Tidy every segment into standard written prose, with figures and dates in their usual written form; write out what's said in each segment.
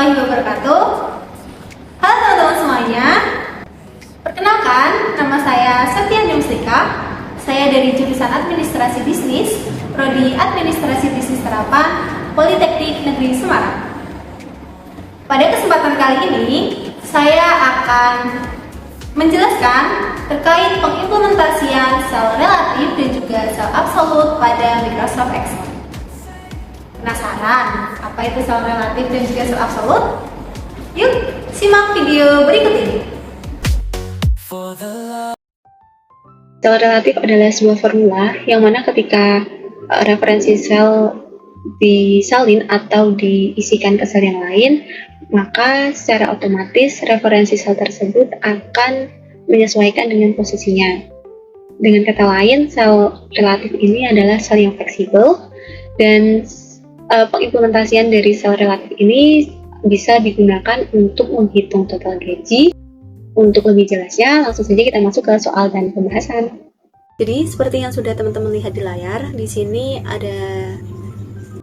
warahmatullahi wabarakatuh. Halo teman-teman semuanya. Perkenalkan, nama saya Septiani Muslika. Saya dari jurusan Administrasi Bisnis, Prodi Administrasi Bisnis Terapan, Politeknik Negeri Semarang. Pada kesempatan kali ini, saya akan menjelaskan terkait pengimplementasian sel relatif dan juga sel absolut pada Microsoft Excel. Penasaran apa itu sel relatif dan juga sel absolut? Yuk, simak video berikut ini. Sel relatif adalah sebuah formula yang mana ketika referensi sel disalin atau diisikan ke sel yang lain, maka secara otomatis referensi sel tersebut akan menyesuaikan dengan posisinya. Dengan kata lain, sel relatif ini adalah sel yang fleksibel dan pengimplementasian dari sel relatif ini bisa digunakan untuk menghitung total gaji. Untuk lebih jelasnya, langsung saja kita masuk ke soal dan pembahasan. Jadi seperti yang sudah teman-teman lihat di layar, di sini ada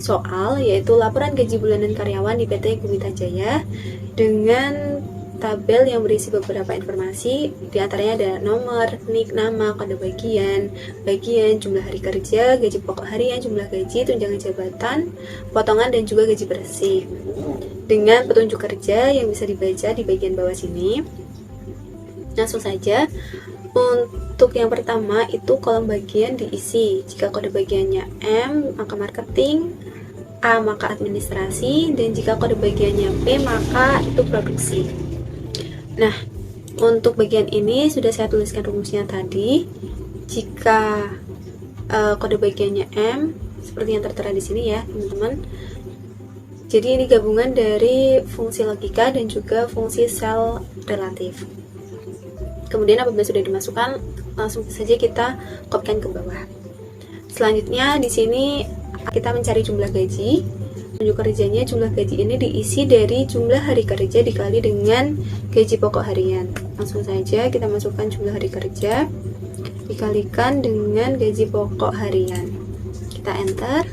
soal yaitu laporan gaji bulanan karyawan di PT Gumita Jaya dengan tabel yang berisi beberapa informasi, di antaranya ada nomor, nik, nama, kode bagian, jumlah hari kerja, gaji pokok harian, jumlah gaji, tunjangan jabatan, potongan dan juga gaji bersih. Dengan petunjuk kerja yang bisa dibaca di bagian bawah sini. Langsung saja, untuk yang pertama itu kolom bagian diisi. Jika kode bagiannya M, maka marketing, A maka administrasi, dan jika kode bagiannya P maka itu produksi. Nah, untuk bagian ini sudah saya tuliskan rumusnya tadi. Jika kode bagiannya M, seperti yang tertera di sini ya, teman-teman. Jadi ini gabungan dari fungsi logika dan juga fungsi sel relatif. Kemudian apabila sudah dimasukkan, langsung saja kita kopikan ke bawah. Selanjutnya di sini kita mencari jumlah gaji. Petunjuk kerjanya, jumlah gaji ini diisi dari jumlah hari kerja dikali dengan gaji pokok harian. Langsung saja kita masukkan jumlah hari kerja dikalikan dengan gaji pokok harian. Kita enter,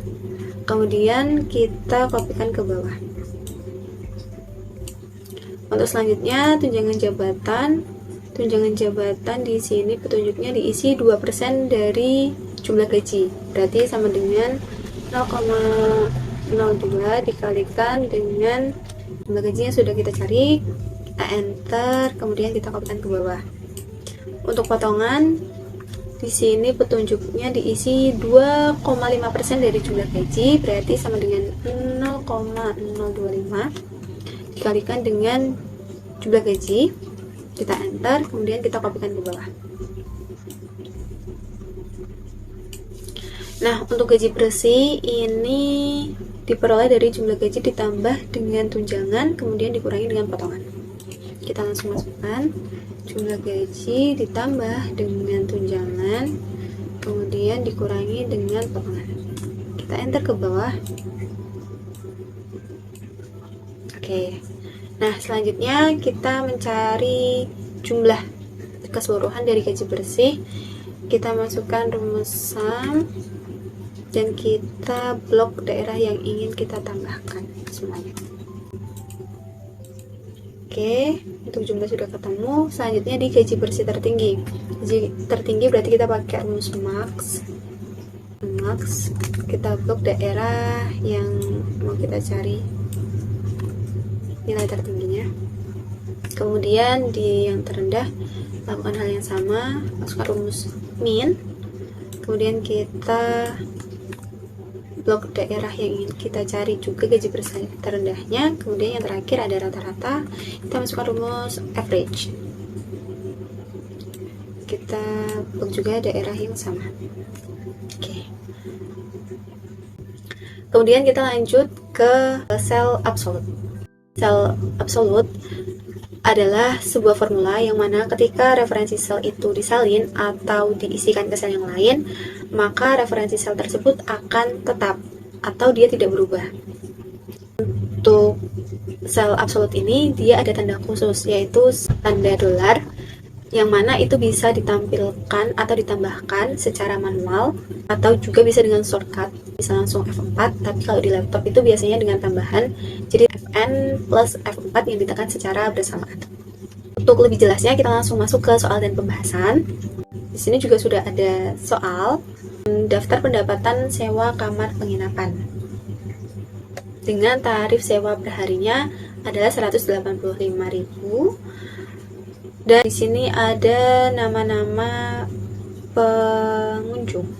kemudian kita kopikan ke bawah. Untuk selanjutnya tunjangan jabatan. Tunjangan jabatan di sini petunjuknya diisi 2% dari jumlah gaji. Berarti sama dengan 0,02 dikalikan dengan jumlah gaji yang sudah kita cari. Kita enter, kemudian kita kopikan ke bawah. Untuk potongan di sini petunjuknya diisi 2,5% dari jumlah gaji, berarti sama dengan 0,025 dikalikan dengan jumlah gaji. Kita enter, kemudian kita kopikan ke bawah. Nah, untuk gaji bersih ini diperoleh dari jumlah gaji ditambah dengan tunjangan, kemudian dikurangi dengan potongan. Kita langsung masukkan jumlah gaji ditambah dengan tunjangan, kemudian dikurangi dengan potongan. Kita enter ke bawah. Oke. Nah, selanjutnya kita mencari jumlah keseluruhan dari gaji bersih. Kita masukkan rumus sum dan kita blok daerah yang ingin kita tambahkan semuanya. Oke, untuk jumlah sudah ketemu. Selanjutnya di gaji bersih tertinggi. Gaji tertinggi berarti kita pakai rumus max. Kita blok daerah yang mau kita cari nilai tertingginya. Kemudian di yang terendah lakukan hal yang sama, masukkan rumus min. Kemudian kita blok daerah yang ingin kita cari juga gaji bersih terendahnya. Kemudian yang terakhir ada rata-rata, kita masukkan rumus average. Kita blok juga daerah yang sama. Oke. Kemudian kita lanjut ke sel absolut. Sel absolut adalah sebuah formula yang mana ketika referensi sel itu disalin atau diisikan ke sel yang lain, maka referensi sel tersebut akan tetap atau dia tidak berubah. Untuk sel absolut ini dia ada tanda khusus, yaitu tanda dolar. yang mana itu bisa ditampilkan atau ditambahkan secara manual atau juga bisa dengan shortcut, bisa langsung F4, tapi kalau di laptop itu biasanya dengan tambahan, jadi Fn plus F4 yang ditekan secara bersamaan. Untuk lebih jelasnya kita langsung masuk ke soal dan pembahasan. Di sini juga sudah ada soal daftar pendapatan sewa kamar penginapan dengan tarif sewa perharinya adalah 185.000. Dan di sini ada nama-nama pengunjung.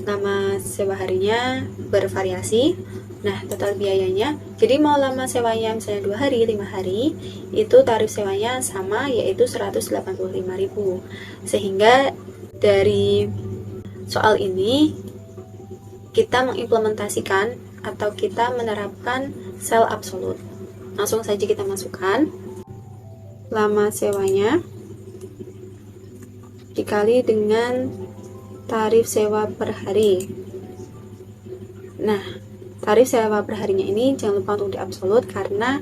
Nama sewa harinya bervariasi. Nah, total biayanya, jadi mau lama sewanya misalnya 2 hari, 5 hari, itu tarif sewanya sama, yaitu 185.000. Sehingga dari soal ini kita mengimplementasikan atau kita menerapkan sel absolut. Langsung saja kita masukkan lama sewanya dikali dengan tarif sewa per hari. Nah, tarif sewa per harinya ini jangan lupa untuk diabsolut karena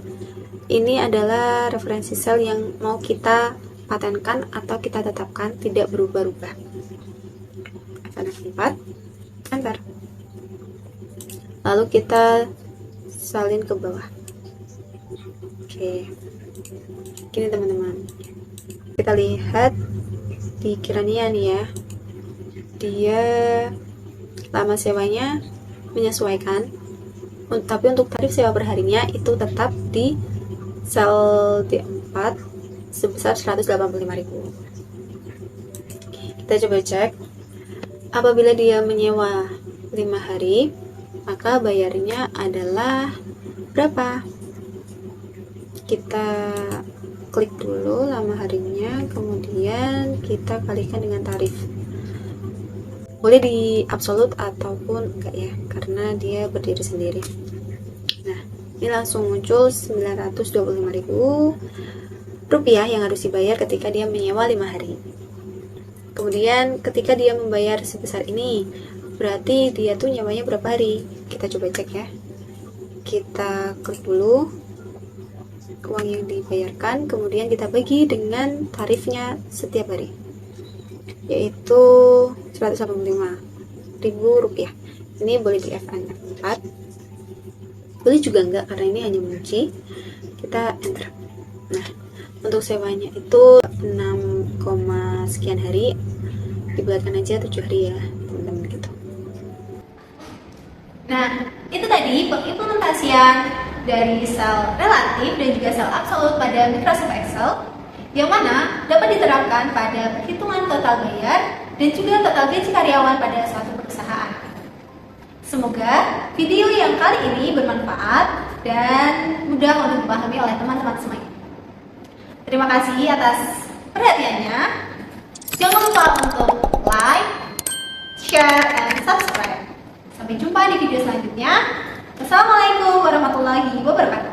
ini adalah referensi sel yang mau kita patenkan atau kita tetapkan tidak berubah-ubah. F4, enter. Lalu kita salin ke bawah. Oke. Gini teman-teman. Kita lihat di Kirania nih ya. Dia lama sewanya menyesuaikan. Tapi untuk tarif sewa perharinya itu tetap di sel D4 sebesar 185.000. Kita coba cek. Apabila dia menyewa 5 hari, maka bayarnya adalah berapa? Kita klik dulu lama harinya, kemudian kita kalikan dengan tarif. Boleh di absolut ataupun enggak ya, karena dia berdiri sendiri. Nah, ini langsung muncul 925.000 rupiah yang harus dibayar ketika dia menyewa 5 hari. Kemudian ketika dia membayar sebesar ini, berarti dia tuh nyewanya berapa hari? Kita coba cek ya. Kita klik dulu uang yang dibayarkan, kemudian kita bagi dengan tarifnya setiap hari, yaitu 185.000 rupiah. Ini boleh di F4, boleh juga enggak karena ini hanya mengunci. Kita enter. Nah, untuk sewanya itu 6, sekian hari, dibuatkan aja 7 hari ya teman-teman gitu. Nah, itu tadi pengimplementasian dari sel relatif dan juga sel absolut pada Microsoft Excel yang mana dapat diterapkan pada perhitungan total bayar dan juga total gaji karyawan pada suatu perusahaan. Semoga video yang kali ini bermanfaat dan mudah untuk dipahami oleh teman-teman semuanya. Terima kasih atas perhatiannya. Jangan lupa untuk like, share, and subscribe. Sampai jumpa di video selanjutnya. Wassalamualaikum warahmatullahi wabarakatuh.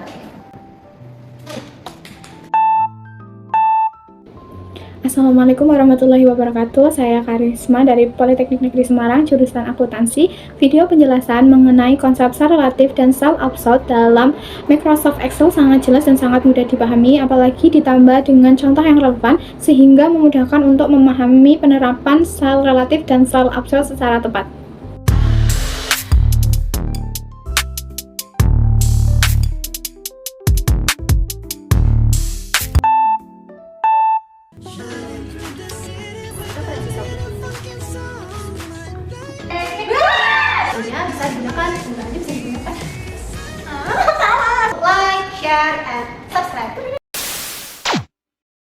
Assalamualaikum warahmatullahi wabarakatuh. Saya Karisma dari Politeknik Negeri Semarang, jurusan akuntansi. Video penjelasan mengenai konsep sel relatif dan sel absolut dalam Microsoft Excel sangat jelas dan sangat mudah dipahami, apalagi ditambah dengan contoh yang relevan sehingga memudahkan untuk memahami penerapan sel relatif dan sel absolut secara tepat. Bisa digunakan, bisa digunakan. Like, share, and subscribe.